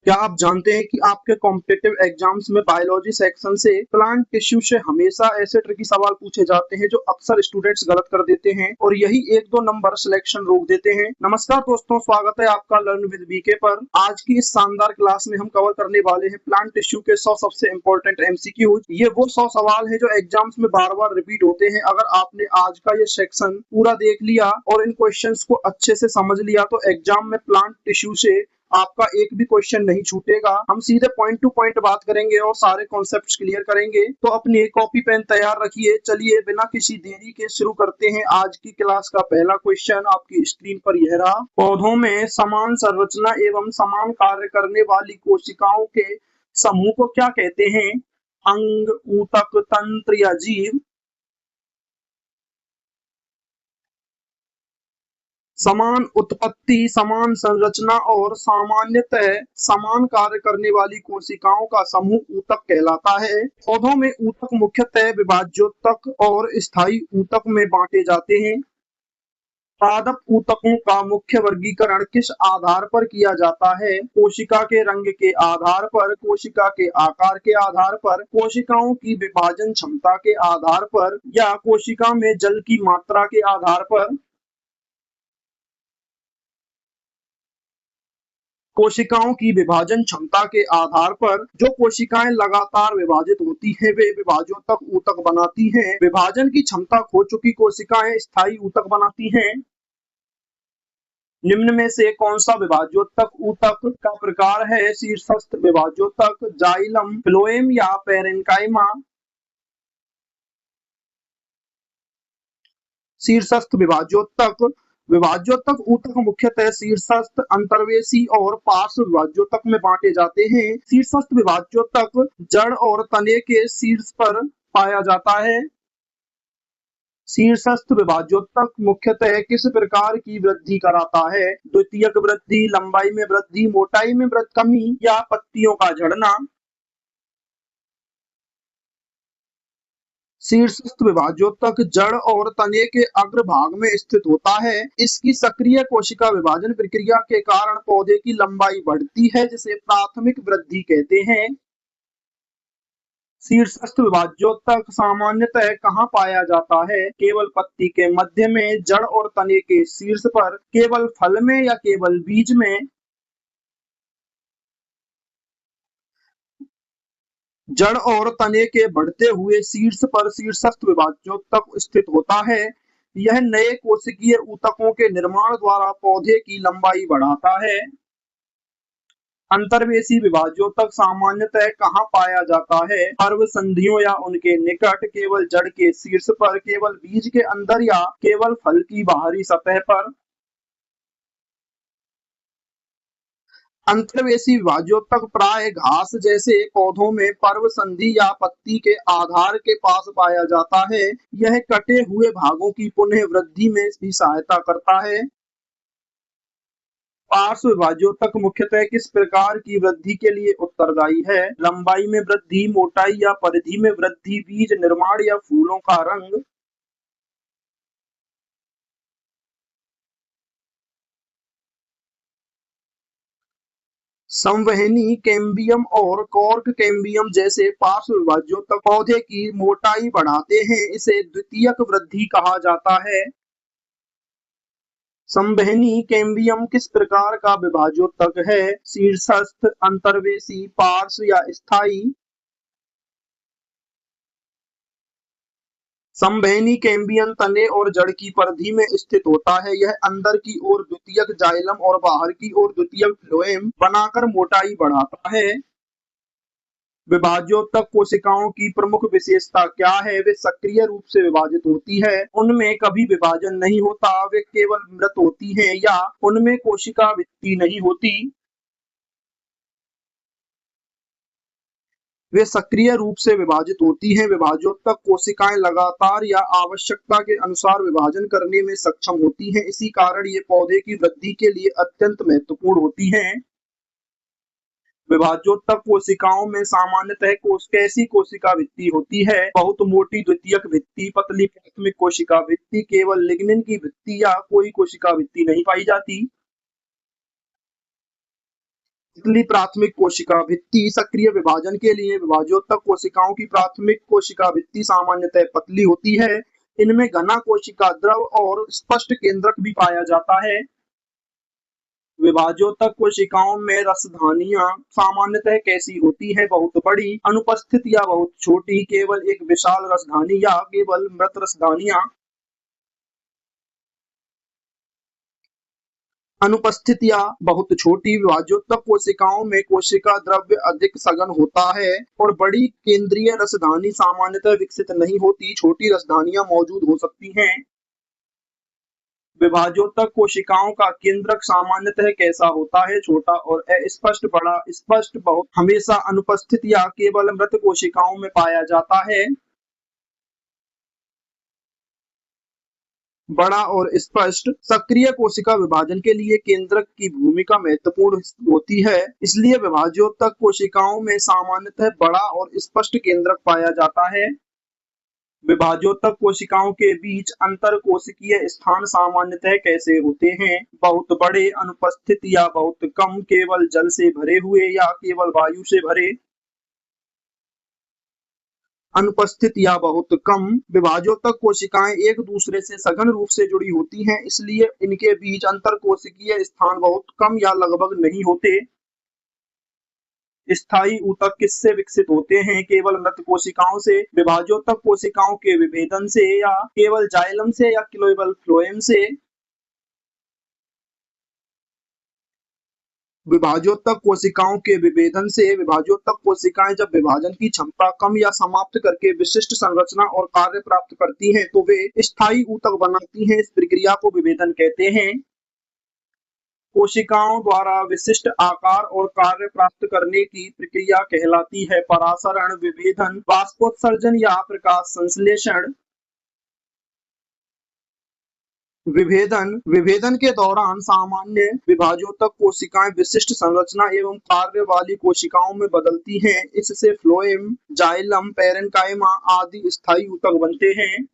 क्या आप जानते हैं कि आपके कॉम्पिटिटिव एग्जाम्स में बायोलॉजी सेक्शन से प्लांट टिश्यू से हमेशा ऐसे ट्रिकी सवाल पूछे जाते हैं जो अक्सर स्टूडेंट्स गलत कर देते हैं और यही एक दो नंबर सिलेक्शन रोक देते हैं। नमस्कार दोस्तों, स्वागत है आपका लर्न विद बीके पर। आज की इस शानदार क्लास में हम कवर करने वाले हैं प्लांट टिश्यू के 100 सबसे इंपॉर्टेंट एमसीक्यूज। ये वो 100 सवाल है जो एग्जाम्स में बार बार रिपीट होते हैं। अगर आपने आज का ये सेक्शन पूरा देख लिया और इन क्वेश्चंस को अच्छे से समझ लिया तो एग्जाम में प्लांट टिश्यू से आपका एक भी क्वेश्चन नहीं छूटेगा। हम सीधे पॉइंट टू पॉइंट बात करेंगे और सारे कॉन्सेप्ट्स क्लियर करेंगे। तो अपनी कॉपी पेन तैयार रखिए। चलिए बिना किसी देरी के शुरू करते हैं आज की क्लास का पहला क्वेश्चन। आपकी स्क्रीन पर यह रहा। पौधों में समान संरचना एवं समान कार्य करने वाली कोशिकाओं के समूह को क्या कहते हैं? अंग, ऊतक, तंत्र या जीव? समान उत्पत्ति, समान संरचना और सामान्यतः समान कार्य करने वाली कोशिकाओं का समूह ऊतक कहलाता है। पौधों में ऊतक मुख्यतः विभाज्योतक और स्थायी ऊतक में बांटे जाते हैं। पादप ऊतकों का मुख्य वर्गीकरण किस आधार पर किया जाता है? कोशिका के रंग के आधार पर, कोशिका के आकार के आधार पर, कोशिकाओं की विभाजन क्षमता के आधार पर या कोशिका में जल की मात्रा के आधार पर? कोशिकाओं की विभाजन क्षमता के आधार पर। जो कोशिकाएं लगातार विभाजित होती हैं वे विभाज्योतक ऊतक बनाती हैं। विभाजन की क्षमता खो चुकी कोशिकाएं स्थायी ऊतक बनाती हैं। निम्न में से कौन सा विभाज्योतक ऊतक का प्रकार है? शीर्षस्थ विभाज्योतक, जाइलम, फ्लोएम या पैरेन्काइमा? शीर्षस्थ विभाज्योतक। विभाज्योतक ऊतक मुख्यतः शीर्षस्थ, अंतर्वेशी और पार्श्व विभाज्योतक में बांटे जाते हैं। शीर्षस्थ विभाज्योतक जड़ और तने के शीर्ष पर पाया जाता है। शीर्षस्थ विभाज्योतक मुख्यतः किस प्रकार की वृद्धि कराता है? द्वितीयक वृद्धि, लंबाई में वृद्धि, मोटाई में वृद्धि, कमी या पत्तियों का झड़ना? शीर्षस्थ विभाज्योतक जड़ और तने के अग्रभाग में स्थित होता है। इसकी सक्रिय कोशिका विभाजन प्रक्रिया के कारण पौधे की लंबाई बढ़ती है जिसे प्राथमिक वृद्धि कहते हैं। शीर्षस्थ विभाज्योतक सामान्यतः कहाँ पाया जाता है? केवल पत्ती के मध्य में, जड़ और तने के शीर्ष पर, केवल फल में या केवल बीज में? जड़ और तने के बढ़ते हुए शीर्ष पर शीर्षस्थ विभाज्योतक स्थित होता है। यह नए कोशिकीय ऊतकों के निर्माण द्वारा पौधे की लंबाई बढ़ाता है। अंतर्वेशी विभाज्योतक सामान्यतः कहाँ पाया जाता है? पर्व संधियों या उनके निकट, केवल जड़ के शीर्ष पर, केवल बीज के अंदर या केवल फल की बाहरी सतह पर? अंतर्वेशी विभाज्योतक प्राय घास जैसे पौधों में पर्व संधि या पत्ती के आधार के पास पाया जाता है। यह कटे हुए भागों की पुनः वृद्धि में भी सहायता करता है। पार्श्व विभाज्योतक मुख्यतः किस प्रकार की वृद्धि के लिए उत्तरदायी है? लंबाई में वृद्धि, मोटाई या परिधि में वृद्धि, बीज निर्माण या फूलों का रंग? संवहनी कैम्बियम और कॉर्क कैम्बियम जैसे पार्श्व विभाज्योतक पौधे की मोटाई बढ़ाते हैं। इसे द्वितीयक वृद्धि कहा जाता है। संवहनी कैम्बियम किस प्रकार का विभाज्योतक है? शीर्षस्थ, अंतर्वेशी, पार्श्व या स्थायी? संवहनी कैम्बियम तने और जड़ की परिधि में स्थित होता है। यह अंदर की ओर द्वितीयक जाइलम और बाहर की ओर द्वितीयक फ्लोएम बनाकर मोटाई बढ़ाता है। विभाज्योतक कोशिकाओं की प्रमुख विशेषता क्या है? वे सक्रिय रूप से विभाजित होती है, उनमें कभी विभाजन नहीं होता, वे केवल मृत होती हैं या उनमें कोशिका भित्ति नहीं होती। वे सक्रिय रूप से विभाजित होती हैं। विभाज्योतक कोशिकाएं लगातार या आवश्यकता के अनुसार विभाजन करने में सक्षम होती हैं। इसी कारण ये पौधे की वृद्धि के लिए अत्यंत महत्वपूर्ण होती हैं। विभाज्योतक कोशिकाओं में सामान्यतः कैसी कोशिका भित्ति होती है? बहुत मोटी द्वितीयक भित्ति, पतली प्राथमिक कोशिका भित्ति, केवल लिग्निन की भित्ति या कोई कोशिका भित्ति नहीं पाई जाती। पतली प्राथमिक कोशिका भित्ति सक्रिय विभाजन के लिए विभाजोत्तक कोशिकाओं की प्राथमिक कोशिका भित्ति सामान्यतः पतली होती है। इनमें घना कोशिका द्रव और स्पष्ट केंद्रक भी पाया जाता है। विभाजोत्तक कोशिकाओं में रसधानियां सामान्यतः कैसी होती है? बहुत बड़ी, अनुपस्थित या बहुत छोटी, केवल एक विशाल रसधानी या केवल मृत रसधानियां। अनुपस्थित या बहुत छोटी। विभाजोत्तक कोशिकाओं में कोशिका द्रव्य अधिक सघन होता है और बड़ी केंद्रीय रसधानी सामान्यतः विकसित नहीं होती। छोटी रसधानियां मौजूद हो सकती हैं। विभाजोत्तक कोशिकाओं का केंद्रक सामान्यतः कैसा होता है? छोटा और अस्पष्ट, बड़ा, स्पष्ट, बहुत, हमेशा अनुपस्थित या केवल मृत कोशिकाओं में पाया जाता है। बड़ा और स्पष्ट। सक्रिय कोशिका विभाजन के लिए केंद्रक की भूमिका महत्वपूर्ण होती है, इसलिए विभाजोत्तक कोशिकाओं में सामान्यतः बड़ा और स्पष्ट केंद्रक पाया जाता है। विभाजोत्तक कोशिकाओं के बीच अंतर कोशिकीय स्थान सामान्यतः कैसे होते हैं? बहुत बड़े, अनुपस्थित या बहुत कम, केवल जल से भरे हुए या केवल वायु से भरे। अनुपस्थित या बहुत कम। विभाजोत्तक कोशिकाएं एक दूसरे से सघन रूप से जुड़ी होती हैं, इसलिए इनके बीच अंतर कोशिकीय स्थान बहुत कम या लगभग नहीं होते। स्थायी ऊतक किससे विकसित होते हैं? केवल मृत कोशिकाओं से। विभाजोत्तक कोशिकाओं के विभेदन से या केवल जाइलम से या केवल फ्लोएम से। विभाजोत्तक कोशिकाओं के विभेदन से। विभाजोत्तक कोशिकाएं जब विभाजन की क्षमता कम या समाप्त करके विशिष्ट संरचना और कार्य प्राप्त करती हैं तो वे स्थायी ऊतक बनाती हैं। इस प्रक्रिया को विभेदन कहते हैं। कोशिकाओं द्वारा विशिष्ट आकार और कार्य प्राप्त करने की प्रक्रिया कहलाती है परासरण, विभेदन, वाष्पोत्सर्जन या प्रकाश संश्लेषण। विभेदन के दौरान सामान्य विभाजोत्तक कोशिकाएं विशिष्ट संरचना एवं कार्य वाली कोशिकाओं में बदलती हैं। इससे फ्लोएम, जाइलम, पैरेन्काइमा आदि स्थायी ऊतक बनते हैं।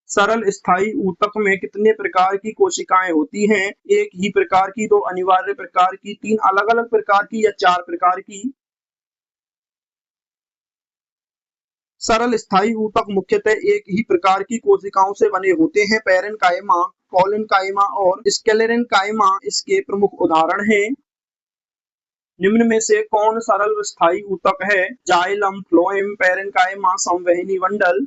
सरल स्थायी ऊतक में कितने प्रकार की कोशिकाएं होती हैं? एक ही प्रकार की, दो अनिवार्य प्रकार की, तीन अलग अलग प्रकार की या चार प्रकार की? सरल स्थायी ऊतक मुख्यतः एक ही प्रकार की कोशिकाओं से बने होते हैं। पैरेन्काइमा, कोलेन्काइमा और स्क्लेरेन्काइमा इसके प्रमुख उदाहरण हैं। निम्न में से कौन सरल स्थायी ऊतक है? जाइलम, फ्लोएम, पैरेन्काइमा, संवहनी मंडल।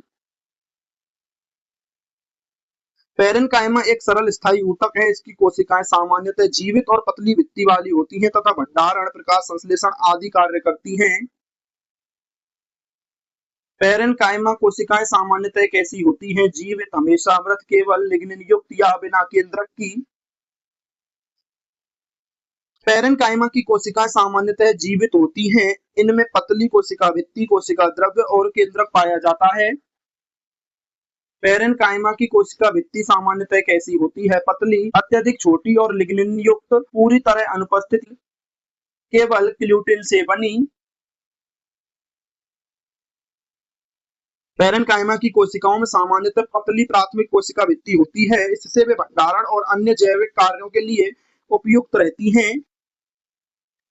पैरेन्काइमा एक सरल स्थायी ऊतक है। इसकी कोशिकाएं सामान्यतः जीवित और पतली भित्ति वाली होती हैं तथा भंडारण, प्रकाश संश्लेषण आदि कार्य करती हैं। पैरेन्काइमा कोशिकाएं सामान्यतः कैसी होती हैं? जीवित, हमेशा, मृत, केवल लिग्निन युक्त या बिना केंद्रक की। पैरेन्काइमा की कोशिकाएं सामान्यतः जीवित होती हैं। इनमें पतली कोशिका भित्ति, कोशिका द्रव्य और केंद्रक पाया जाता है। पैरेन्काइमा की कोशिका भित्ति सामान्यतः कैसी होती है? पतली, अत्यधिक छोटी और लिग्निन युक्त, पूरी तरह अनुपस्थित, केवल क्लूटिन से बनी। पैरेन्काइमा की कोशिकाओं में सामान्यतः पतली प्राथमिक कोशिका भित्ति होती है। इससे वे भंडारण और अन्य जैविक कार्यों के लिए उपयुक्त रहती हैं।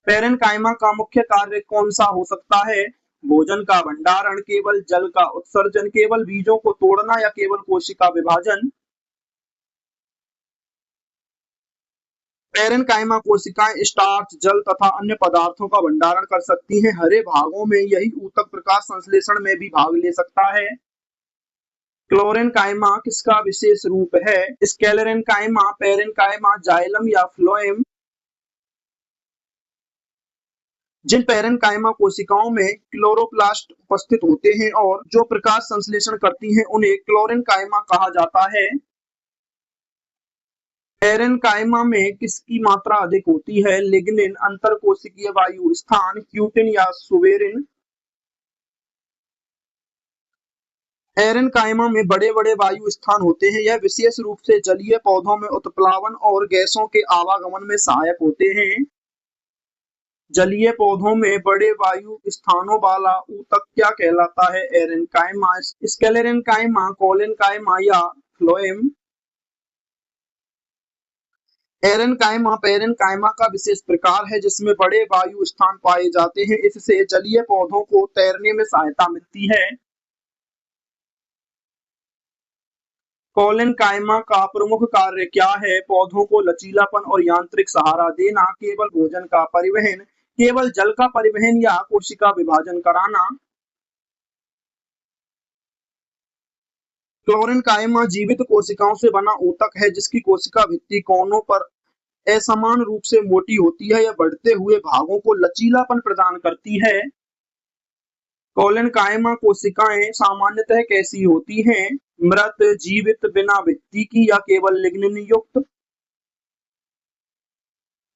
पैरेन्काइमा का मुख्य कार्य कौन सा हो सकता है? भोजन का भंडारण, केवल जल का उत्सर्जन, केवल बीजों को तोड़ना या केवल कोशिका विभाजन। पैरेन्काइमा कोशिकाएं स्टार्च, जल तथा अन्य पदार्थों का भंडारण कर सकती हैं। हरे भागों में यही ऊतक प्रकाश संश्लेषण में भी भाग ले सकता है। क्लोरेन्काइमा किसका विशेष रूप है? स्क्लेरेन्काइमा, पैरेन्काइमा, जाइलम या फ्लोएम। जिन पैरेन्काइमा कोशिकाओं में क्लोरोप्लास्ट उपस्थित होते हैं और जो प्रकाश संश्लेषण करती हैं उन्हें क्लोरेन्काइमा कहा जाता है। पैरेन्काइमा में किसकी मात्रा अधिक होती है? लिग्निन, अंतरकोशिकीय वायु स्थान, क्यूटिन या सुबेरिन। पैरेन्काइमा में बड़े बड़े वायु स्थान होते हैं। यह विशेष रूप से जलीय पौधों में उत्प्लावन और गैसों के आवागमन में सहायक होते हैं। जलीय पौधों में बड़े वायु स्थानों वाला ऊतक क्या कहलाता है? एरेन्काइमा, स्क्लेरेन्काइमा, कोलेन्काइमा या फ्लोएम। एरेनकाइमा पेरेनकाइमा का विशेष प्रकार है जिसमें बड़े वायु स्थान पाए जाते हैं। इससे जलीय पौधों को तैरने में सहायता मिलती है। कोलेनकाइमा का प्रमुख कार्य क्या है? पौधों को लचीलापन और यांत्रिक सहारा देना, केवल भोजन का परिवहन, केवल जल का परिवहन या कोशिका विभाजन कराना। क्लोरेनकाइमा जीवित कोशिकाओं से बना ऊतक है जिसकी कोशिका भित्ति कोनों पर असमान रूप से मोटी होती है। यह बढ़ते हुए भागों को लचीलापन प्रदान करती है। कोलेनकाइमा कोशिकाएं सामान्यतः कैसी होती हैं? मृत, जीवित, बिना भित्ति की या केवल लिग्निन युक्त?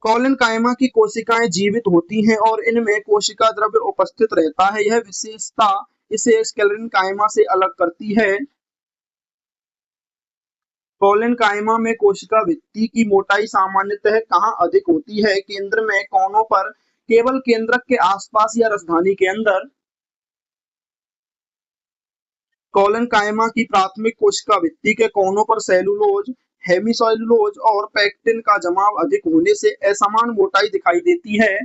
कोलेनकाइमा की कोशिकाएं जीवित होती हैं और इनमें कोशिका द्रव्य उपस्थित रहता है। यह विशेषता इसे स्क्लेरेनकाइमा से अलग करती है। कोलेनकाइमा में कोशिका भित्ति की मोटाई सामान्यतः कहाँ अधिक होती है? केंद्र में, कोनों पर, केवल केंद्रक के आसपास या राजधानी के अंदर? कोलेनकाइमा की प्राथमिक कोशिका भित्ति के कोनों पर सेलुलोज, हेमिसेलुलोज और पेक्टिन का जमाव अधिक होने से असमान मोटाई दिखाई देती है।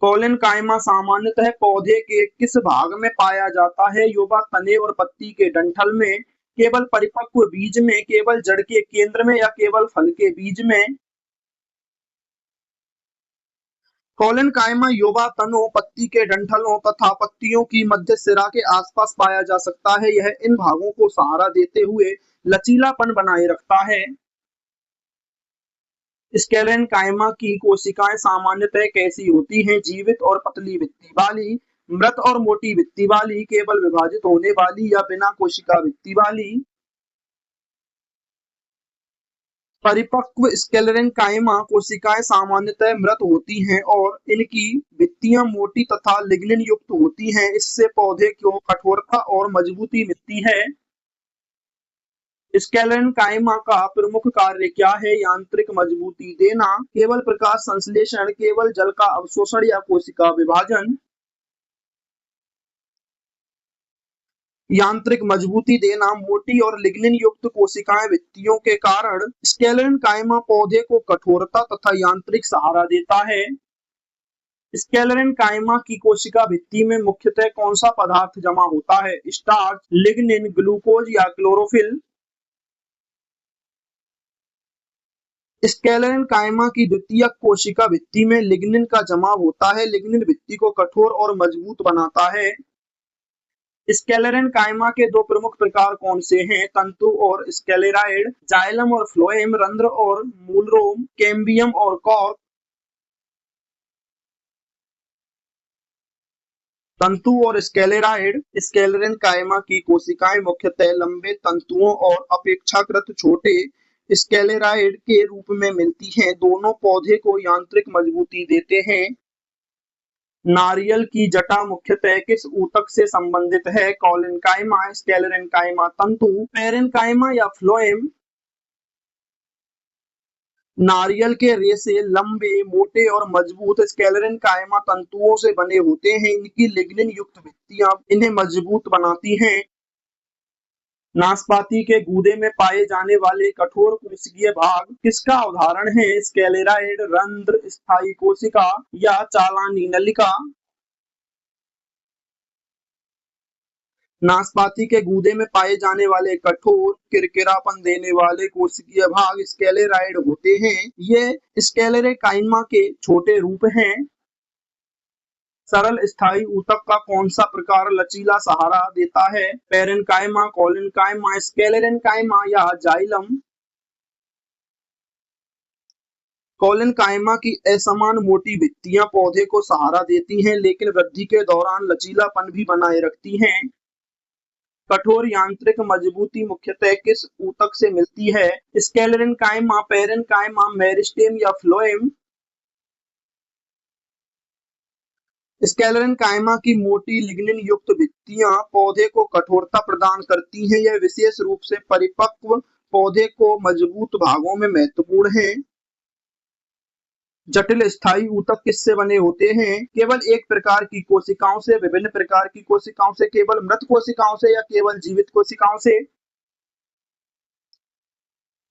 कोलेनकाइमा सामान्यतः पौधे के किस भाग में पाया जाता है? युवा, तने और पत्ती के डंठल में, केवल परिपक्व बीज में, केवल जड़ के केंद्र में या केवल फल के बीज में? कोलेनकाइमा युवा तनों, पत्ती के डंठलों तथा पत्तियों की मध्य सिरा के आसपास पाया जा सकता है। यह इन भागों को सहारा देते हुए लचीलापन बनाए रखता है। स्क्लेरेनकाइमा की कोशिकाएं सामान्यतः कैसी होती हैं? जीवित और पतली भित्ति वाली, मृत और मोटी भित्ति वाली, केवल विभाजित होने वाली या बिना कोशिका भित्ति वाली? परिपक्व स्क्लेरेनकाइमा कोशिकाएं सामान्यतः मृत होती हैं और इनकी भित्तियां मोटी तथा लिग्निन युक्त होती हैं। इससे पौधे को कठोरता और मजबूती मिलती है। स्क्लेरेनकाइमा का प्रमुख कार्य क्या है? यांत्रिक मजबूती देना, केवल प्रकाश संश्लेषण, केवल जल का अवशोषण या कोशिका विभाजन? यांत्रिक मजबूती देना, मोटी और लिग्निन युक्त कोशिकाएं भित्तियों के कारण स्क्लेरेनकाइमा पौधे को कठोरता तथा यांत्रिक सहारा देता है। स्क्लेरेनकाइमा की कोशिका भित्ति में मुख्यतः कौन सा पदार्थ जमा होता है? स्टार्च, लिग्निन, ग्लूकोज या क्लोरोफिल? स्क्लेरेनकाइमा की द्वितीयक कोशिका भित्ति में लिग्निन का जमाव होता है। लिग्निन भित्ति को कठोर और मजबूत बनाता है। स्क्लेरेनकाइमा के दो प्रमुख प्रकार कौन से हैं? तंतु और स्क्लेराइड, जाइलम और फ्लोएम, रंध्र और मूलरोम, कैम्बियम और कॉर्क। तंतु और स्क्लेराइड। स्क्लेरेनकाइमा की कोशिकाएं मुख्यतः लंबे तंतुओं और अपेक्षाकृत छोटे स्क्लेराइड के रूप में मिलती हैं। दोनों पौधे को यांत्रिक मजबूती देते हैं। नारियल की जटा मुख्यतः किस ऊतक से संबंधित है? कोलेनकाइमा, स्क्लेरेनकाइमा तंतु, पेरेनकाइमा या फ्लोएम? नारियल के रेशे लंबे, मोटे और मजबूत स्क्लेरेनकाइमा तंतुओं से बने होते हैं। इनकी लिग्निन युक्त भित्तियां इन्हें मजबूत बनाती हैं। नाशपाती के गूदे में पाए जाने वाले कठोर कोशिकीय भाग किसका उदाहरण है? स्क्लेराइड, रंध्र, स्थायी कोशिका या चालानी नलिका? नाशपाती के गूदे में पाए जाने वाले कठोर, किरकिरापन देने वाले कोशिकीय भाग स्क्लेराइड होते हैं। ये स्क्लेरेनकाइमा के छोटे रूप हैं। सरल स्थायी ऊतक का कौन सा प्रकार लचीला सहारा देता है? पेरेनकाइमा, कोलेनकाइमा, स्क्लेरेनकाइमा या जाइलम? कोलेनकाइमा की असमान मोटी भित्तियां पौधे को सहारा देती हैं लेकिन वृद्धि के दौरान लचीलापन भी बनाए रखती हैं। कठोर यांत्रिक मजबूती मुख्यतः किस ऊतक से मिलती है? स्क्लेरेनकाइमा, पेरेनकाइमा, मेरिस्टेम या फ्लोएम? स्क्लेरेनकाइमा की मोटी लिग्निन युक्त भित्तियां पौधे को कठोरता प्रदान करती हैं। यह विशेष रूप से परिपक्व पौधे को मजबूत भागों में महत्वपूर्ण है। जटिल स्थायी ऊतक किससे बने होते हैं? केवल एक प्रकार की कोशिकाओं से, विभिन्न प्रकार की कोशिकाओं से, केवल मृत कोशिकाओं से या केवल जीवित कोशिकाओं से?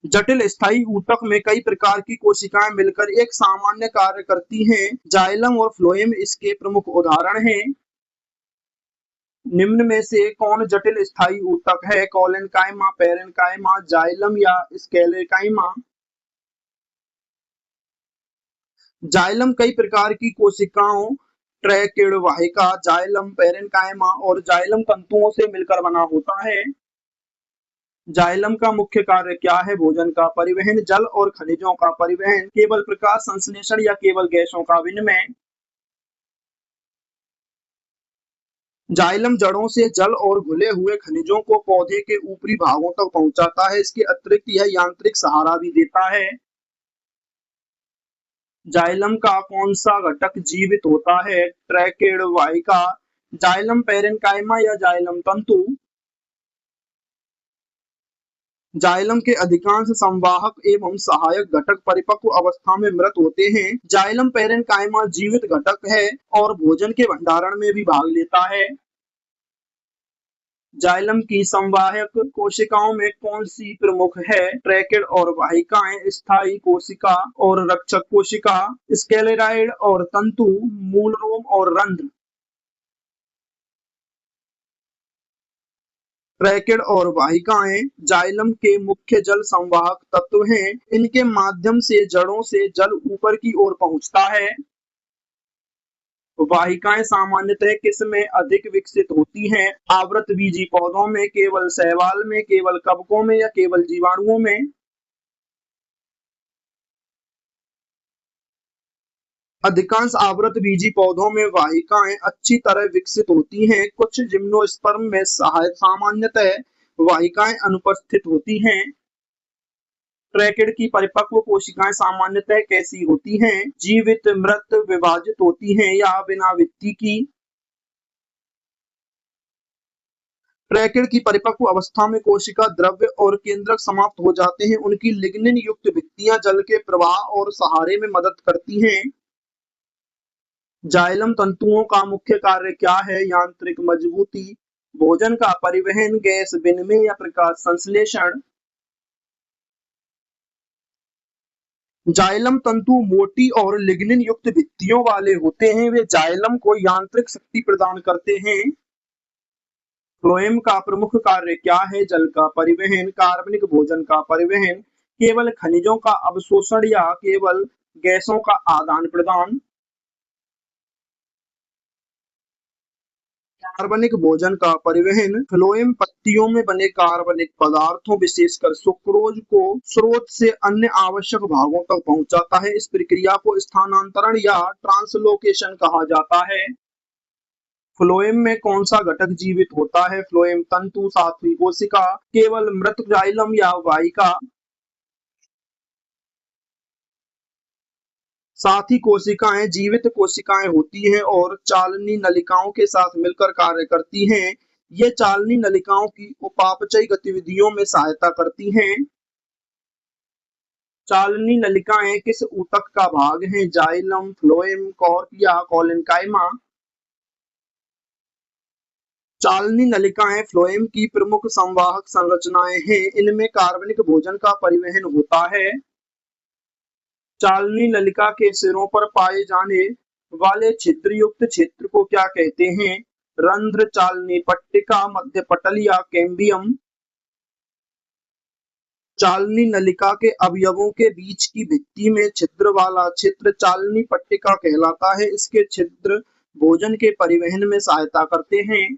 जटिल स्थायी ऊतक में कई प्रकार की कोशिकाएं मिलकर एक सामान्य कार्य करती हैं। जाइलम और फ्लोएम इसके प्रमुख उदाहरण हैं। निम्न में से कौन जटिल स्थायी ऊतक है? कोलेनकाइमा, पेरेनकाइमा, जाइलम या स्क्लेरेकाइमा? जाइलम कई प्रकार की कोशिकाओं ट्रैकिड वाहिका, जाइलम, पेरेनकाइमा और जाइलम तंतुओं से मिलकर बना होता है। जाइलम का मुख्य कार्य क्या है? भोजन का परिवहन, जल और खनिजों का परिवहन, केवल प्रकाश संश्लेषण या केवल गैसों का विनिमय। जाइलम जड़ों से जल और घुले हुए खनिजों को पौधे के ऊपरी भागों तक पहुंचाता है। इसके अतिरिक्त यह यांत्रिक सहारा भी देता है। जाइलम का कौन सा घटक जीवित होता है? ट्रैकिड वाहिका, जाइलम, पेरेनकाइमा या जाइलम तंतु? जाइलम के अधिकांश संवाहक एवं सहायक घटक परिपक्व अवस्था में मृत होते हैं। जाइलम पेरेनकाइमा जीवित घटक है और भोजन के भंडारण में भी भाग लेता है। जाइलम की संवाहक कोशिकाओं में कौन सी प्रमुख है? ट्रैकिड और वाहिकाएं, स्थायी कोशिका और रक्षक कोशिका, स्क्लेराइड और तंतु, मूलरोम और रंध्र। ट्रैकिड और वाहिकाएं जाइलम के मुख्य जल संवाहक तत्व हैं। इनके माध्यम से जड़ों से जल ऊपर की ओर पहुंचता है। वाहिकाएं सामान्यतः किस में अधिक विकसित होती हैं? आवृतबीजी पौधों में, केवल शैवाल में, केवल कवकों में या केवल जीवाणुओं में? अधिकांश आवृतबीजी पौधों में वाहिकाएं अच्छी तरह विकसित होती हैं। कुछ जिम्नोस्पर्म में सामान्यतः वाहिकाएं अनुपस्थित होती हैं। ट्रैकिड की परिपक्व कोशिकाएं सामान्यतः कैसी होती हैं? जीवित, मृत, विभाजित होती हैं या बिना भित्ति की? ट्रैकिड की परिपक्व अवस्था में कोशिका द्रव्य और केंद्रक समाप्त हो जाते हैं। उनकी लिग्निन युक्त भित्तियां जल के प्रवाह और सहारे में मदद करती हैं। जाइलम तंतुओं का मुख्य कार्य क्या है? यांत्रिक मजबूती, भोजन का परिवहन, गैस विनिमय या प्रकाश संश्लेषण। जाइलम तंतु मोटी और लिग्निन युक्त भित्तियों वाले होते हैं। वे जाइलम को यांत्रिक शक्ति प्रदान करते हैं। फ्लोएम का प्रमुख कार्य क्या है? जल का परिवहन, कार्बनिक भोजन का परिवहन, केवल खनिजों का अवशोषण या केवल गैसों का आदान प्रदान। कार्बनिक भोजन का परिवहन, फ्लोएम पत्तियों में बने कार्बनिक पदार्थों, विशेषकर सुक्रोज को स्रोत से अन्य आवश्यक भागों तक पहुंचाता है। इस प्रक्रिया को स्थानांतरण या ट्रांसलोकेशन कहा जाता है। फ्लोएम में कौन सा घटक जीवित होता है? फ्लोएम तंतु, सातवीं कोशिका, केवल मृत जाइलम या वाहिका? साथी कोशिकाएं जीवित कोशिकाएं होती हैं और चालनी नलिकाओं के साथ मिलकर कार्य करती हैं। ये चालनी नलिकाओं की उपापचयी गतिविधियों में सहायता करती हैं। चालनी नलिकाएं किस ऊतक का भाग हैं? जाइलम, फ्लोएम, कॉर्क या कोलेनकाइमा? चालनी नलिकाएं फ्लोएम की प्रमुख संवाहक संरचनाएं हैं। इनमें कार्बनिक भोजन का परिवहन होता है। चालनी नलिका के सिरों पर पाए जाने वाले छिद्रयुक्त क्षेत्र को क्या कहते हैं? रंध्र, चालनी पट्टिका, मध्य पटल या कैम्बियम? चालनी नलिका के अवयवों के बीच की भित्ति में छिद्र वाला क्षेत्र चालनी पट्टिका कहलाता है। इसके छिद्र भोजन के परिवहन में सहायता करते हैं।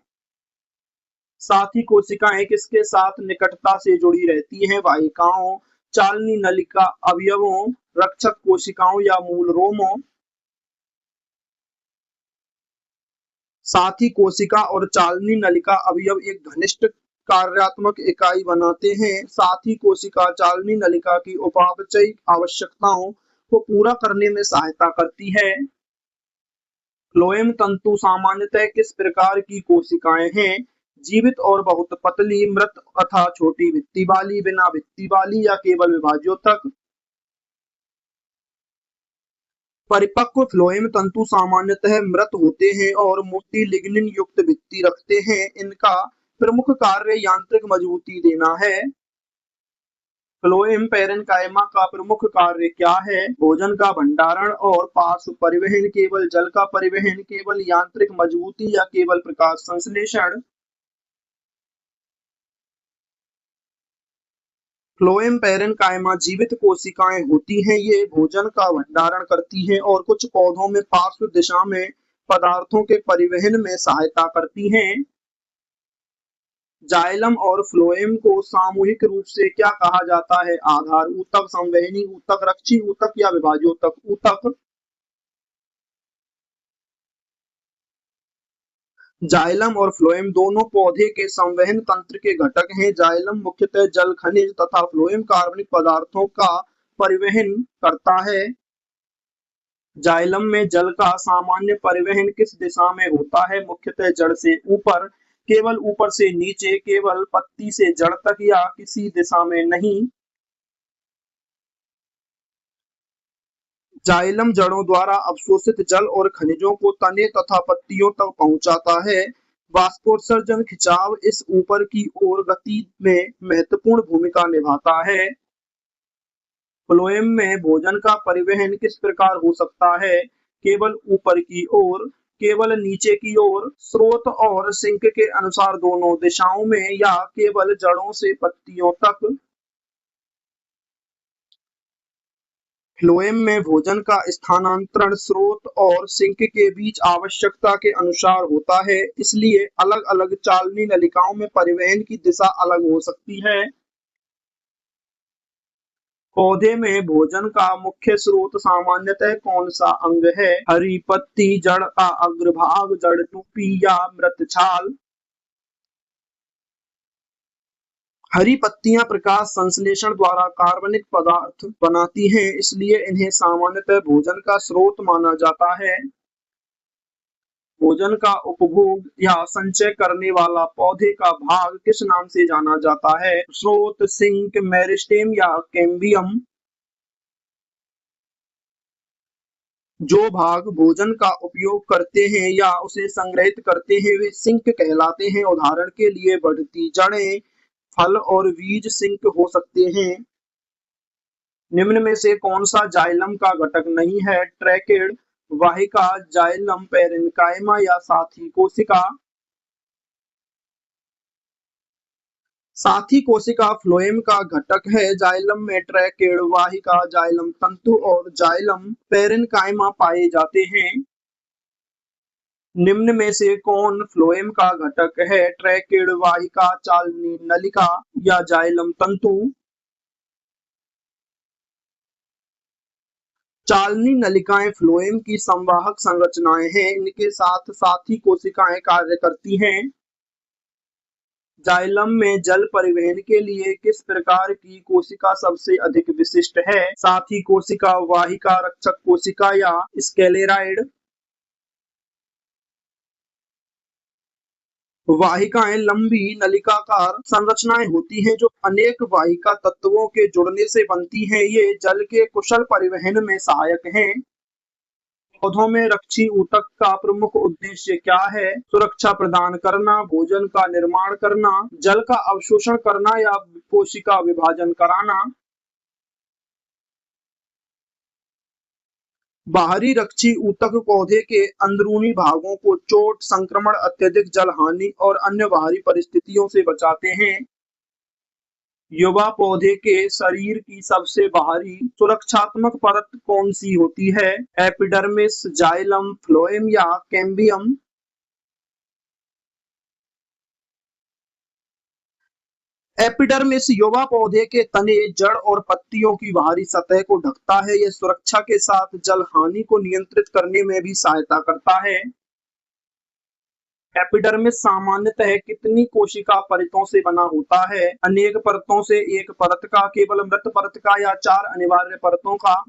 साथी कोशिकाएं किसके साथ निकटता से जुड़ी रहती हैं? वाहिकाओं, चालनी नलिका अवयवों, रक्षक कोशिकाओं या मूलरोमों? साथी कोशिका और चालनी नलिका अवयव एक घनिष्ठ कार्यात्मक इकाई बनाते हैं। साथी कोशिका चालनी नलिका की उपापचयी आवश्यकताओं को पूरा करने में सहायता करती है। फ्लोएम तंतु सामान्यतः किस प्रकार की कोशिकाएं हैं? जीवित और बहुत पतली, मृत तथा छोटी भित्ति वाली, बिना भित्ति वाली या केवल विभाज्योतक? परिपक्व फ्लोएम तंतु सामान्यतः मृत होते हैं और मोटी लिग्निन युक्त भित्ति रखते हैं। इनका प्रमुख कार्य यांत्रिक मजबूती देना है। फ्लोएम पैरेन्काइमा का प्रमुख कार्य क्या है? भोजन का भंडारण और पार्श्व परिवहन, केवल जल का परिवहन, केवल यांत्रिक मजबूती या केवल प्रकाश संश्लेषण। फ्लोएम पैरेन्काइमा जीवित कोशिकाएं होती हैं। ये भोजन का भंडारण करती हैं और कुछ पौधों में पार्श्व दिशा में पदार्थों के परिवहन में सहायता करती हैं। जाइलम और फ्लोएम को सामूहिक रूप से क्या कहा जाता है? आधार ऊतक, संवहनी ऊतक, रक्षी ऊतक या विभाज्योतक ऊतक। जाइलम और फ्लोएम दोनों पौधे के संवहन तंत्र के घटक हैं। जाइलम मुख्यतः जल, खनिज तथा फ्लोएम कार्बनिक पदार्थों का परिवहन करता है। जाइलम में जल का सामान्य परिवहन किस दिशा में होता है? मुख्यतः जड़ से ऊपर, केवल ऊपर से नीचे, केवल पत्ती से जड़ तक या किसी दिशा में नहीं। जाइलम जड़ों द्वारा अवशोषित जल और खनिजों को तने तथा पत्तियों तक पहुंचाता है। वाष्पोत्सर्जन खिंचाव इस ऊपर की ओर गति में महत्वपूर्ण भूमिका निभाता है। फ्लोएम में भोजन का परिवहन किस प्रकार हो सकता है? केवल ऊपर की ओर, केवल नीचे की ओर, स्रोत और सिंक के अनुसार दोनों दिशाओं में, या केवल जड़ों से पत्तियों तक। फ्लोएम में भोजन का स्थानांतरण स्रोत और सिंक के बीच आवश्यकता के अनुसार होता है, इसलिए अलग-अलग चालनी नलिकाओं में परिवहन की दिशा अलग हो सकती है। पौधे में भोजन का मुख्य स्रोत सामान्यतः कौन सा अंग है? हरी पत्ती, जड़ का अग्रभाग, जड़ टूपी या मृत छाल। हरी पत्तियां प्रकाश संश्लेषण द्वारा कार्बनिक पदार्थ बनाती हैं, इसलिए इन्हें सामान्यतः भोजन का स्रोत माना जाता है। भोजन का उपभोग या संचय करने वाला पौधे का भाग किस नाम से जाना जाता है? स्रोत, सिंक, मेरिस्टेम या कैम्बियम। जो भाग भोजन का उपयोग करते हैं या उसे संग्रहित करते हैं वे सिंक कहलाते हैं। उदाहरण के लिए बढ़ती जड़ें, फल और बीज सिंक हो सकते हैं। निम्न में से कौन सा जाइलम का घटक नहीं है? ट्रैकेड वाहिका, जाइलम पैरेन्काइमा या साथी कोशिका। साथी कोशिका फ्लोएम का घटक है। जाइलम में ट्रैकेड वाहिका, जाइलम तंतु और जाइलम पैरेन्काइमा पाए जाते हैं। निम्न में से कौन फ्लोएम का घटक है? ट्रैकेड वाहिका, चालनी नलिका या जाइलम तंतु। चालनी नलिकाएं फ्लोएम की संवाहक संरचनाएं हैं। इनके साथ साथी कोशिकाएं कार्य करती हैं। जाइलम में जल परिवहन के लिए किस प्रकार की कोशिका सबसे अधिक विशिष्ट है? साथी कोशिका, वाहिका, रक्षक कोशिका या स्क्लेराइड। वाहिकाएं लंबी नलिकाकार संरचनाएं होती हैं जो अनेक वाहिका तत्वों के जुड़ने से बनती हैं। ये जल के कुशल परिवहन में सहायक हैं। पौधों में रक्षी ऊतक का प्रमुख उद्देश्य क्या है? सुरक्षा प्रदान करना, भोजन का निर्माण करना, जल का अवशोषण करना या कोशिका विभाजन कराना। बाहरी रक्षी ऊतक पौधे के अंदरूनी भागों को चोट, संक्रमण, अत्यधिक जल हानि और अन्य बाहरी परिस्थितियों से बचाते हैं। युवा पौधे के शरीर की सबसे बाहरी सुरक्षात्मक परत कौन सी होती है? एपिडर्मिस, जाइलम, फ्लोएम या कैम्बियम। एपिडर्मिस युवा पौधे के तने, जड़ और पत्तियों की बाहरी सतह को ढकता है। यह सुरक्षा के साथ जल हानि को नियंत्रित करने में भी सहायता करता है। एपिडर्मिस सामान्यतः कितनी कोशिका परतों से बना होता है? अनेक परतों से, एक परत का, केवल मृत परत का या 4 अनिवार्य परतों का।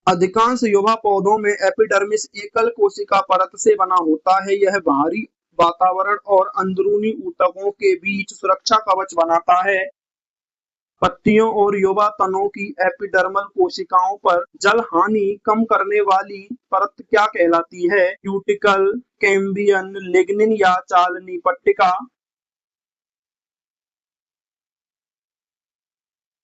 अधिकांश युवा पौधों में एपिडर्मिस एकल कोशिका परत से बना होता है। यह बाहरी वातावरण और अंदरूनी ऊतकों के बीच सुरक्षा कवच बनाता है। पत्तियों और युवा तनों की एपिडर्मल कोशिकाओं पर जल हानि कम करने वाली परत क्या कहलाती है? क्यूटिकल, कैम्बियम, लिग्निन या चालनी पट्टिका।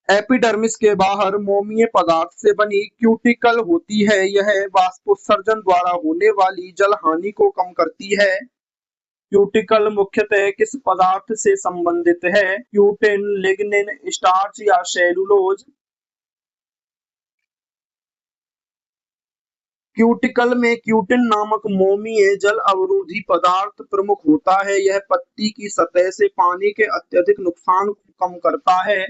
एपिडर्मिस के बाहर मोमीय पदार्थ से बनी क्यूटिकल होती है। यह वाष्पोत्सर्जन द्वारा होने वाली जल हानि को कम करती है। क्यूटिकल मुख्यतः किस पदार्थ से संबंधित है? क्यूटिन, लिग्निन, स्टार्च या सेलुलोज? क्यूटिकल में क्यूटिन नामक मोमीय जल अवरोधी पदार्थ प्रमुख होता है। यह पत्ती की सतह से पानी के अत्यधिक नुकसान को कम करता है।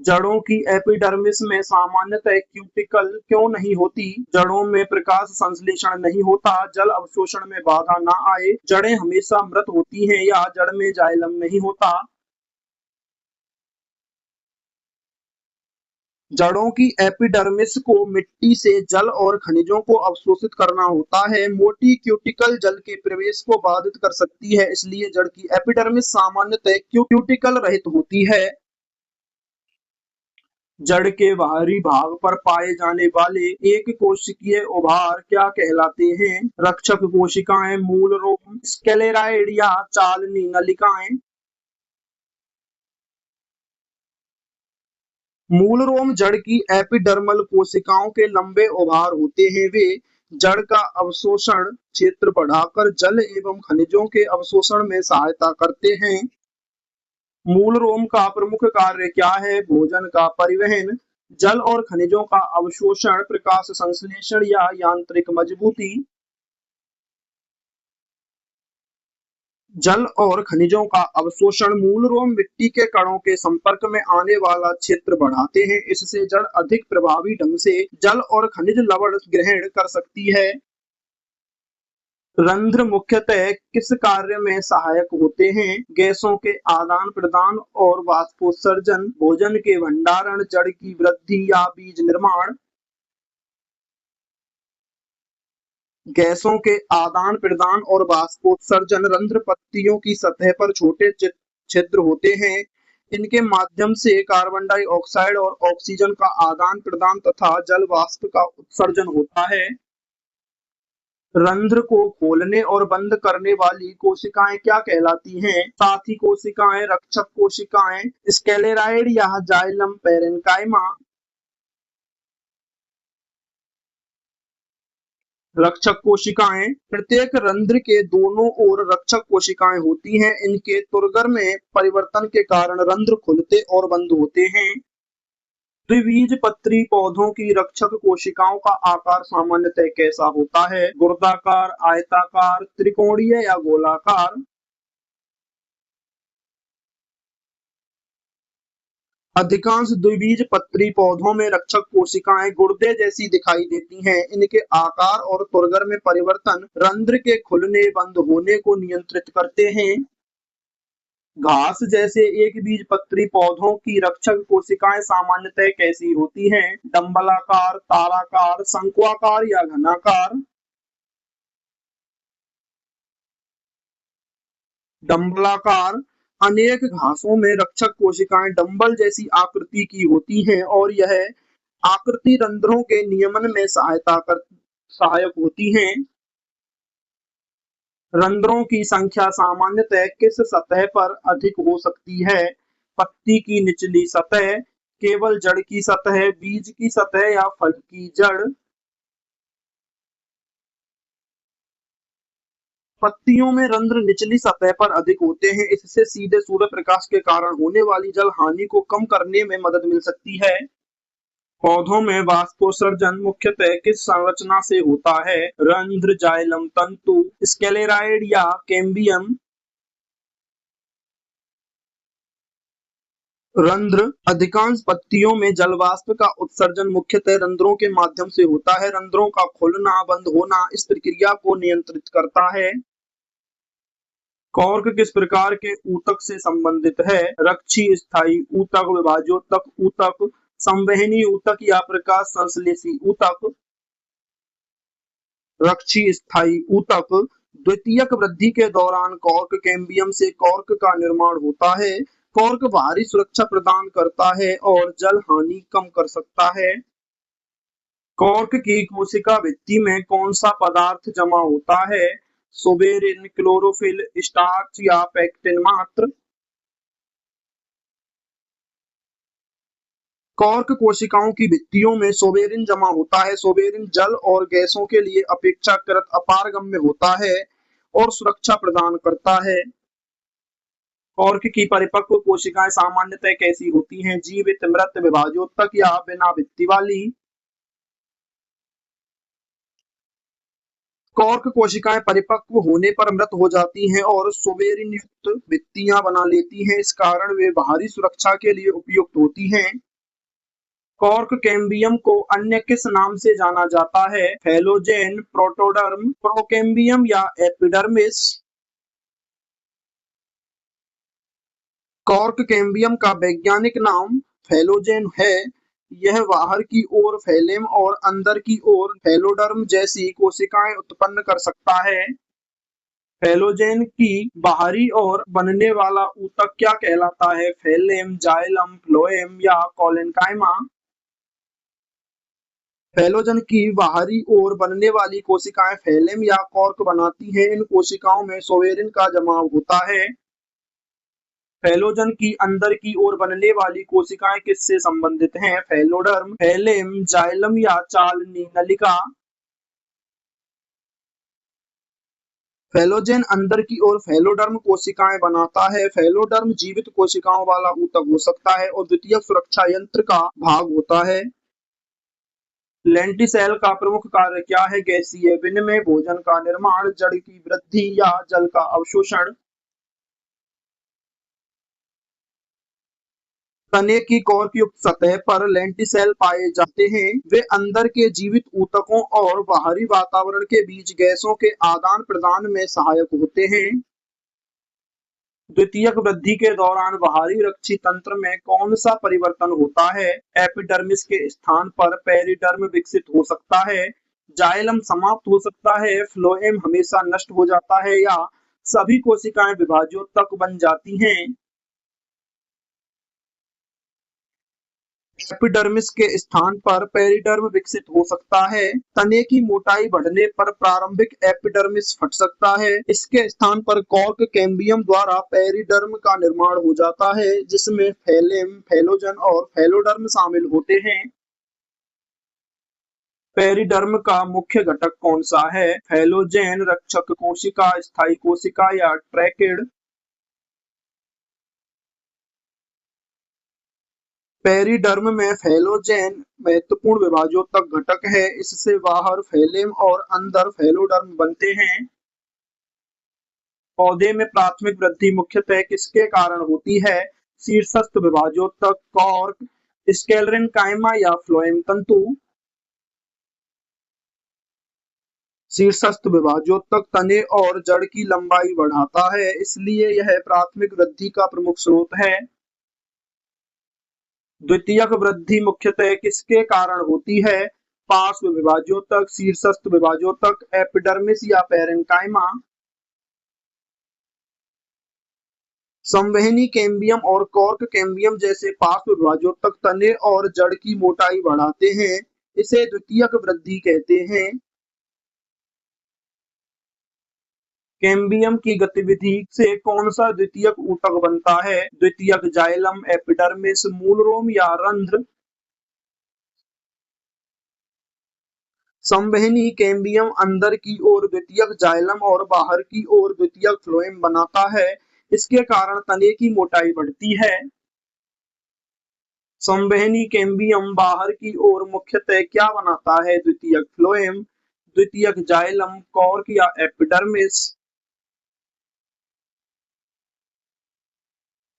जड़ों की एपिडर्मिस में सामान्यतः क्यूटिकल क्यों नहीं होती? जड़ों में प्रकाश संश्लेषण नहीं होता, जल अवशोषण में बाधा न आए, जड़ें हमेशा मृत होती हैं या जड़ में जाइलम नहीं होता। जड़ों की एपिडर्मिस को मिट्टी से जल और खनिजों को अवशोषित करना होता है। मोटी क्यूटिकल जल के प्रवेश को बाधित कर सकती है, इसलिए जड़ की एपिडर्मिस सामान्यतः क्यूटिकल रहित होती है। जड़ के बाहरी भाग पर पाए जाने वाले एक कोशिकीय उभार क्या कहलाते हैं? रक्षक कोशिकाएं, मूल रोम, स्क्लेराइड या चालनी नलिकाएं? मूल रोम जड़ की एपिडर्मल कोशिकाओं के लंबे उभार होते हैं। वे जड़ का अवशोषण क्षेत्र बढ़ाकर जल एवं खनिजों के अवशोषण में सहायता करते हैं। मूल रोम का प्रमुख कार्य क्या है? भोजन का परिवहन, जल और खनिजों का अवशोषण, प्रकाश संश्लेषण या यांत्रिक मजबूती। जल और खनिजों का अवशोषण। मूल रोम मिट्टी के कणों के संपर्क में आने वाला क्षेत्र बढ़ाते हैं। इससे जड़ अधिक प्रभावी ढंग से जल और खनिज लवण ग्रहण कर सकती है। रंध्र मुख्यतः किस कार्य में सहायक होते हैं? गैसों के आदान प्रदान और वाष्पोत्सर्जन, भोजन के भंडारण, जड़ की वृद्धि या बीज निर्माण। गैसों के आदान प्रदान और वाष्पोत्सर्जन। रंध्र पत्तियों की सतह पर छोटे छिद्र होते हैं। इनके माध्यम से कार्बन डाइऑक्साइड और ऑक्सीजन का आदान प्रदान तथा जल वाष्प का उत्सर्जन होता है। रंध्र को खोलने और बंद करने वाली कोशिकाएं क्या कहलाती हैं? साथी कोशिकाएं, रक्षक कोशिकाएं, स्क्लेराइड या जाइलम पैरेन्काइमा? रक्षक कोशिकाएं। प्रत्येक रंध्र के दोनों ओर रक्षक कोशिकाएं होती हैं। इनके तुरगर में परिवर्तन के कारण रंध्र खुलते और बंद होते हैं। द्विबीजपत्री पौधों की रक्षक कोशिकाओं का आकार सामान्यतः कैसा होता है? गुर्दाकार, आयताकार, त्रिकोणीय या गोलाकार? अधिकांश द्विबीजपत्री पौधों में रक्षक कोशिकाएं गुर्दे जैसी दिखाई देती हैं। इनके आकार और तुरगर में परिवर्तन रंध्र के खुलने बंद होने को नियंत्रित करते हैं। घास जैसे एक बीजपत्री पौधों की रक्षक कोशिकाएं सामान्यतः कैसी होती हैं? डंबलाकार, ताराकार, शंक्वाकार या घनाकार? डंबलाकार। अनेक घासों में रक्षक कोशिकाएं डंबल जैसी आकृति की होती हैं और यह आकृति रंध्रों के नियमन में सहायक होती हैं। रंध्रों की संख्या सामान्यतः किस सतह पर अधिक हो सकती है? पत्ती की निचली सतह, केवल जड़ की सतह, बीज की सतह या फल की जड़? पत्तियों में रंध्र निचली सतह पर अधिक होते हैं। इससे सीधे सूर्य प्रकाश के कारण होने वाली जल हानि को कम करने में मदद मिल सकती है। पौधों में वाष्पोत्सर्जन मुख्यतः किस संरचना से होता है? रंध्र, जाइलम तंतु, स्क्लेराइड या कैम्बियम? रंध्र। अधिकांश पत्तियों में जल वाष्प का उत्सर्जन मुख्यतः रंध्रों के माध्यम से होता है। रंध्रों का खुलना बंद होना इस प्रक्रिया को नियंत्रित करता है। कॉर्क किस प्रकार के ऊतक से संबंधित है? रक्षी स्थायी ऊतक, विभाजोतक ऊतक, संवहनी ऊतक या प्रकाश संश्लेषी ऊतक? रक्षी स्थायी ऊतक। द्वितीयक वृद्धि के दौरान कॉर्क कैम्बियम से कॉर्क का निर्माण होता है। कॉर्क बाहरी सुरक्षा प्रदान करता है और जल हानि कम कर सकता है। कॉर्क की कोशिका भित्ति में कौन सा पदार्थ जमा होता है? सुबेरिन, क्लोरोफिल, स्टार्च या पेक्टिन मात्र? कॉर्क कोशिकाओं की भित्तियों में सोवेरिन जमा होता है। सोवेरिन जल और गैसों के लिए अपेक्षाकृत अपारगम्य होता है और सुरक्षा प्रदान करता है। कॉर्क की परिपक्व कोशिकाएं सामान्यतः कैसी होती हैं? जीवित, मृत, विभाजोत्तक या बिना भित्ति वाली। कॉर्क कोशिकाएं परिपक्व होने पर मृत हो जाती हैं और सोवेरिन युक्त भित्तियां बना लेती हैं। इस कारण वे बाहरी सुरक्षा के लिए उपयुक्त होती हैं। कॉर्क कैम्बियम को अन्य किस नाम से जाना जाता है? फैलोजेन, प्रोटोडर्म, प्रोकैम्बियम या एपिडर्मिस। कॉर्क कैम्बियम का वैज्ञानिक नाम फैलोजेन है। यह बाहर की ओर फैलेम और अंदर की ओर फैलोडर्म जैसी कोशिकाएं उत्पन्न कर सकता है। फैलोजेन की बाहरी ओर बनने वाला ऊतक क्या कहलाता है? फैलेम, जाइलम, फ्लोएम या कोलेनकाइमा। फैलोजन की बाहरी ओर बनने वाली कोशिकाएं फैलेम या कॉर्क बनाती हैं। इन कोशिकाओं में सोवेरिन का जमाव होता है। फैलोजन की अंदर की ओर बनने वाली कोशिकाएं किससे संबंधित हैं? फैलोडर्म, फैलेम, जाइलम या चालनी नलिका। फैलोजेन अंदर की ओर फैलोडर्म कोशिकाएं बनाता है। फैलोडर्म जीवित कोशिकाओं वाला ऊतक हो सकता है और द्वितीयक सुरक्षा यंत्र का भाग होता है। लेंटिसेल का प्रमुख कार्य क्या है? गैसीय विनिमय, भोजन का निर्माण, जड़ की वृद्धि या जल का अवशोषण। तने की कॉर्क युक्त सतह पर लेंटिसेल पाए जाते हैं। वे अंदर के जीवित ऊतकों और बाहरी वातावरण के बीच गैसों के आदान प्रदान में सहायक होते हैं। द्वितीयक वृद्धि के दौरान बाहरी रक्षी तंत्र में कौन सा परिवर्तन होता है? एपिडर्मिस के स्थान पर पेरिडर्म विकसित हो सकता है, जाइलम समाप्त हो सकता है, फ्लोएम हमेशा नष्ट हो जाता है या सभी कोशिकाएं विभाजोत्तक बन जाती हैं। एपिडर्मिस के स्थान पर पेरिडर्म विकसित हो सकता है। तने की मोटाई बढ़ने पर प्रारंभिक एपिडर्मिस फट सकता है। इसके स्थान पर कॉर्क कैम्बियम द्वारा पेरिडर्म का निर्माण हो जाता है, जिसमें फैलेम, फैलोजन और फैलोडर्म शामिल होते हैं। पेरिडर्म का मुख्य घटक कौन सा है? फैलोजेन, रक्षक कोशिका, स्थायी कोशिका या ट्रैकिड। पेरिडर्म में फैलोजेन महत्वपूर्ण विभाजोत्तक घटक है। इससे बाहर फैलेम और अंदर फैलोडर्म बनते हैं। पौधे में प्राथमिक वृद्धि मुख्यतः किसके कारण होती है? शीर्षस्थ विभाजोत्तक, कॉर्क, स्क्लेरेनकाइमा या फ्लोएम तंतु। शीर्षस्थ विभाजोत्तक तने और जड़ की लंबाई बढ़ाता है, इसलिए यह प्राथमिक वृद्धि का प्रमुख स्रोत है। द्वितीयक वृद्धि मुख्यतः किसके कारण होती है? पार्श्व विभाजोत्तक, शीर्षस्थ विभाजोत्तक, एपिडर्मिस या पेरेन्काइमा। संवहनी कैम्बियम और कॉर्क कैम्बियम जैसे पार्श्व विभाजोत्तक तने और जड़ की मोटाई बढ़ाते हैं। इसे द्वितीयक वृद्धि कहते हैं। कैम्बियम की गतिविधि से कौन सा द्वितीयक ऊतक बनता है? द्वितीयक जाइलम, एपिडर्मिस, मूलरोम या रंध्र। संवहनी कैम्बियम अंदर की ओर द्वितीयक जाइलम और बाहर की ओर द्वितीयक फ्लोएम बनाता है। इसके कारण तने की मोटाई बढ़ती है। संवहनी कैम्बियम बाहर की ओर मुख्यतः क्या बनाता है? द्वितीयक फ्लोएम, द्वितीयक जाइलम, कॉर्क या एपिडर्मिस।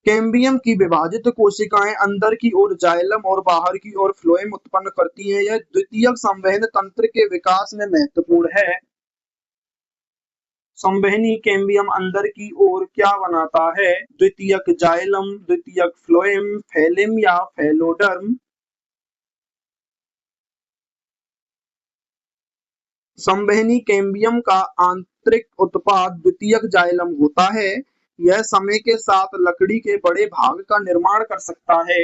कैम्बियम की विभाजित कोशिकाएं अंदर की ओर जाइलम और बाहर की ओर फ्लोएम उत्पन्न करती हैं। यह द्वितीयक संवहन तंत्र के विकास में महत्वपूर्ण है। संवहनी कैम्बियम अंदर की ओर क्या बनाता है? द्वितीयक जाइलम, द्वितीयक फ्लोएम, फैलेम या फैलोडर्म। संवहनी कैम्बियम का आंतरिक उत्पाद द्वितीयक जाइलम होता है। यह समय के साथ लकड़ी के बड़े भाग का निर्माण कर सकता है।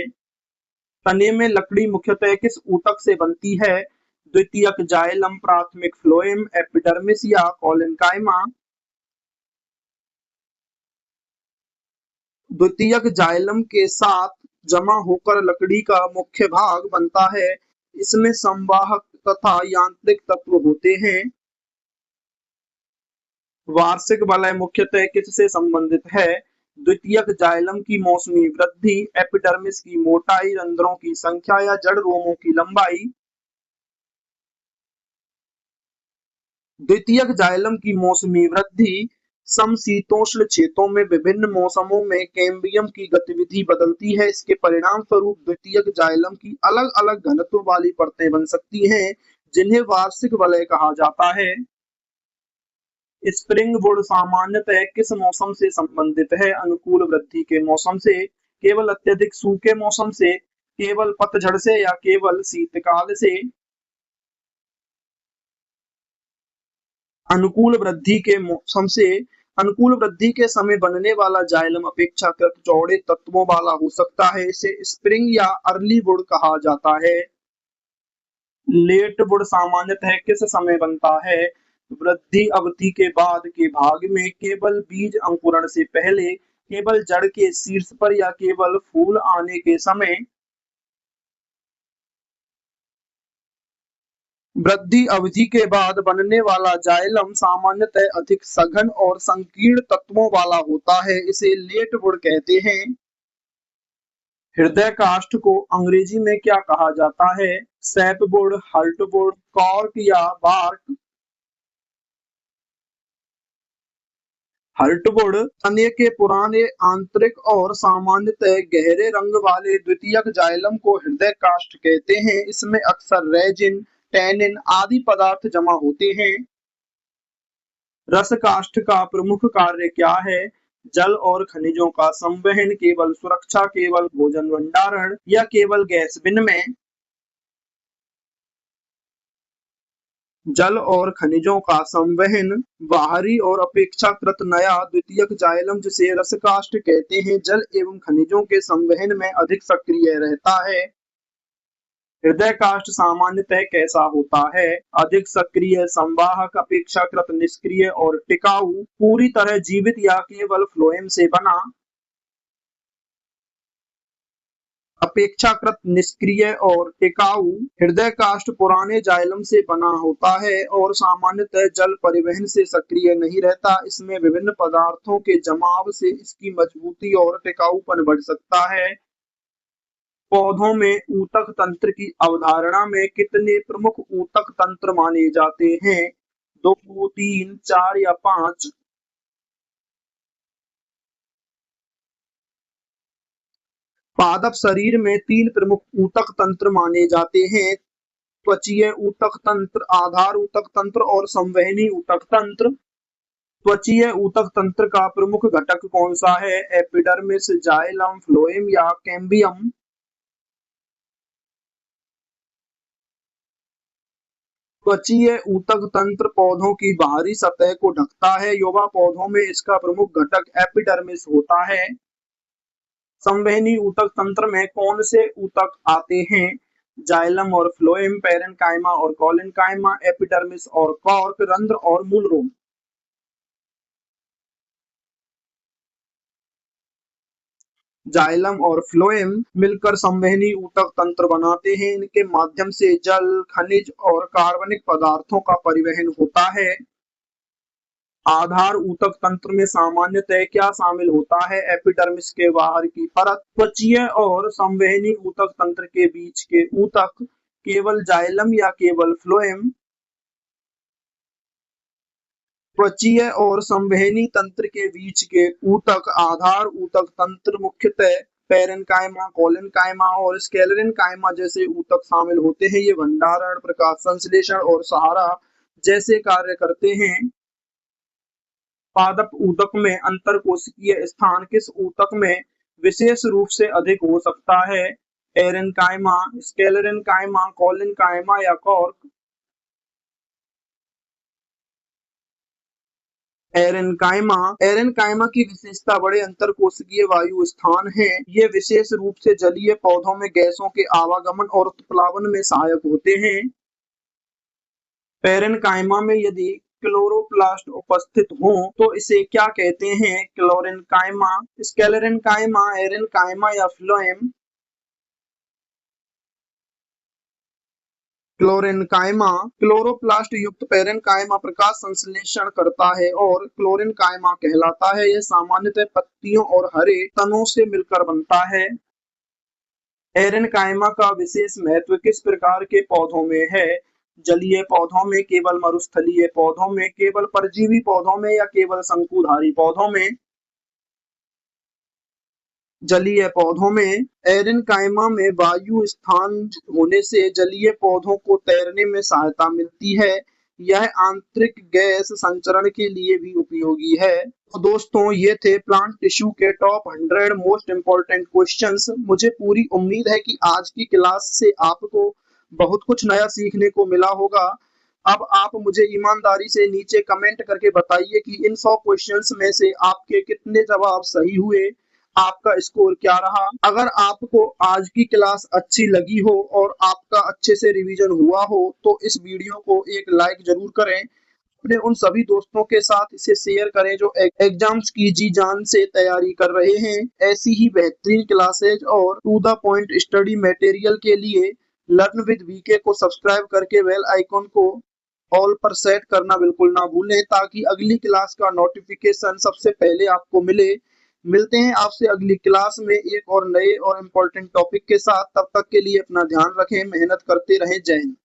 तने में लकड़ी मुख्यतः किस ऊतक से बनती है? द्वितीयक जाइलम, प्राथमिक फ्लोएम, एपिडर्मिस या कोलेनकाइमा। द्वितीयक जाइलम के साथ जमा होकर लकड़ी का मुख्य भाग बनता है। इसमें संवाहक तथा यांत्रिक तत्व होते हैं। वार्षिक वलय मुख्यतः किससे संबंधित है? द्वितीयक जाइलम की मौसमी वृद्धि, एपिडर्मिस की मोटाई, रंध्रों की संख्या या जड़ रोमों की लंबाई। द्वितीयक जाइलम की मौसमी वृद्धि समशीतोष्ण क्षेत्रों में विभिन्न मौसमों में कैम्बियम की गतिविधि बदलती है। इसके परिणाम स्वरूप द्वितीयक जाइलम की अलग अलग घनत्व वाली परतें बन सकती हैं, जिन्हें वार्षिक वलय कहा जाता है। स्प्रिंगवुड सामान्यतः किस मौसम से संबंधित है? अनुकूल वृद्धि के मौसम से, केवल अत्यधिक सूखे मौसम से, केवल पतझड़ से या केवल शीतकाल से। अनुकूल वृद्धि के मौसम से। अनुकूल वृद्धि के समय बनने वाला जाइलम अपेक्षाकृत चौड़े तत्वों वाला हो सकता है। इसे स्प्रिंग या अर्ली वुड कहा जाता है। लेट वुड सामान्यतः किस समय बनता है? वृद्धि अवधि के बाद के भाग में, केवल बीज अंकुरण से पहले, केवल जड़ के शीर्ष पर या केवल फूल आने के समय। वृद्धि अवधि के बाद बनने वाला जाइलम सामान्यतः अधिक सघन और संकीर्ण तत्वों वाला होता है। इसे लेट वुड कहते हैं। हृदय काष्ठ को अंग्रेजी में क्या कहा जाता है? सैपवुड, हर्टवुड, कॉर्क या बार्क। हर्टवुड तने के पुराने आंतरिक और सामान्यतः गहरे रंग वाले द्वितीयक जाइलम को हृदय काष्ठ कहते हैं। इसमें अक्सर रेजिन, टैनिन आदि पदार्थ जमा होते हैं। रस काष्ठ का प्रमुख कार्य क्या है? जल और खनिजों का संवहन, केवल सुरक्षा, केवल भोजन भंडारण या केवल गैस विनिमय। जल और खनिजों का संवहन। बाहरी और अपेक्षाकृत नया द्वितीयक जाइलम, जिसे रस काष्ठ कहते हैं, जल एवं खनिजों के संवहन में अधिक सक्रिय रहता है। हृदय काष्ठ सामान्यतः कैसा होता है? अधिक सक्रिय, संवाहक, अपेक्षाकृत निष्क्रिय और टिकाऊ, पूरी तरह जीवित या केवल फ्लोएम से बना। अपेक्षाकृत निष्क्रिय और टिकाऊ। हृदय काष्ठ पुराने जाइलम से बना होता है और सामान्यतः जल परिवहन से सक्रिय नहीं रहता। इसमें विभिन्न पदार्थों के जमाव से इसकी मजबूती और टिकाऊपन बढ़ सकता है। पौधों में ऊतक तंत्र की अवधारणा में कितने प्रमुख ऊतक तंत्र माने जाते हैं? 2, 3, 4 या 5? पादप शरीर में 3 प्रमुख ऊतक तंत्र माने जाते हैं: त्वचीय ऊतक तंत्र, आधार ऊतक तंत्र और संवहनी ऊतक तंत्र। त्वचीय ऊतक तंत्र का प्रमुख घटक कौन सा है? एपिडर्मिस, जाइलम, फ्लोएम या कैम्बियम? त्वचीय ऊतक तंत्र पौधों की बाहरी सतह को ढकता है। युवा पौधों में इसका प्रमुख घटक एपिडर्मिस होता है। संवहनी ऊतक तंत्र में कौन से ऊतक आते हैं? जाइलम और फ्लोएम, पैरेन्काइमा और कोलेनकाइमा, एपिडर्मिस और कॉर्क, रंध्र और मूलरोम। जाइलम और फ्लोएम मिलकर संवहनी ऊतक तंत्र बनाते हैं। इनके माध्यम से जल, खनिज और कार्बनिक पदार्थों का परिवहन होता है। आधार ऊतक तंत्र में सामान्यतः क्या शामिल होता है? एपिडर्मिस के बाहर की परत। त्वचीय और संवहनी ऊतक तंत्र के बीच के ऊतक, केवल जाइलम या केवल फ्लोएम? त्वचीय और संवहनी तंत्र के बीच के ऊतक, आधार ऊतक तंत्र, मुख्यतः पैरेन्काइमा, कोलेनकाइमा और स्क्लेरेन्काइमा जैसे ऊतक शामिल होते हैं। ये भंडारण, प्रकाश संश्लेषण और सहारा जैसे कार्य करते हैं। पादप ऊतक में अंतरकोशिकीय स्थान किस ऊतक में विशेष रूप से अधिक हो सकता है? एरेन्काइमा, स्क्लेरेन्काइमा, कोलेनकाइमा या कॉर्क? एरेन्काइमा। एरेन्काइमा की विशेषता बड़े अंतरकोशिकीय वायु स्थान है। ये विशेष रूप से जलीय पौधों में गैसों के आवागमन और उत्प्लावन में सहायक होते हैं। पैरेन्काइमा में यदि क्लोरोप्लास्ट उपस्थित हो तो इसे क्या कहते हैं? क्लोरेन्काइमा, स्क्लेरेन्काइमा, एरेन्काइमा या फ्लोएम? क्लोरेनकाइमा क्लोरोप्लास्ट युक्त पेरेनकाइमा प्रकाश संश्लेषण करता है और क्लोरेनकाइमा कहलाता है। यह सामान्यतः पत्तियों और हरे तनों से मिलकर बनता है। एरेनकाइमा का विशेष महत्व किस प्रकार के पौधों में है? जलीय पौधों में, केवल मरुस्थलीय पौधों में, केवल परजीवी पौधों में या केवल शंकुधारी पौधों में? जलीय पौधों में। एरेनकाइमा में वायु स्थान होने से जलीय पौधों को तैरने में सहायता मिलती है। यह आंतरिक गैस संचरण के लिए भी उपयोगी है। तो दोस्तों, ये थे प्लांट टिश्यू के टॉप 100 मोस्ट इम्पोर्टेंट क्वेश्चंस। मुझे पूरी उम्मीद है कि आज की क्लास से आपको बहुत कुछ नया सीखने को मिला होगा। अब आप मुझे ईमानदारी से नीचे कमेंट करके बताइए कि इन 100 क्वेश्चंस में से आपके कितने जवाब सही हुए, आपका स्कोर क्या रहा। अगर आपको आज की क्लास अच्छी लगी हो और आपका अच्छे से रिवीजन हुआ हो तो इस वीडियो को एक लाइक जरूर करें। अपने उन सभी दोस्तों के साथ इसे शेयर करें जो एग्जाम्स की जी जान से तैयारी कर रहे हैं। ऐसी ही बेहतरीन क्लासेज और to the point study material के लिए लर्न विद वीके को सब्सक्राइब करके बेल आइकॉन को ऑल पर सेट करना बिल्कुल ना भूलें, ताकि अगली क्लास का नोटिफिकेशन सबसे पहले आपको मिले। मिलते हैं आपसे अगली क्लास में एक और नए और इम्पोर्टेंट टॉपिक के साथ। तब तक के लिए अपना ध्यान रखें, मेहनत करते रहें। जय हिंद।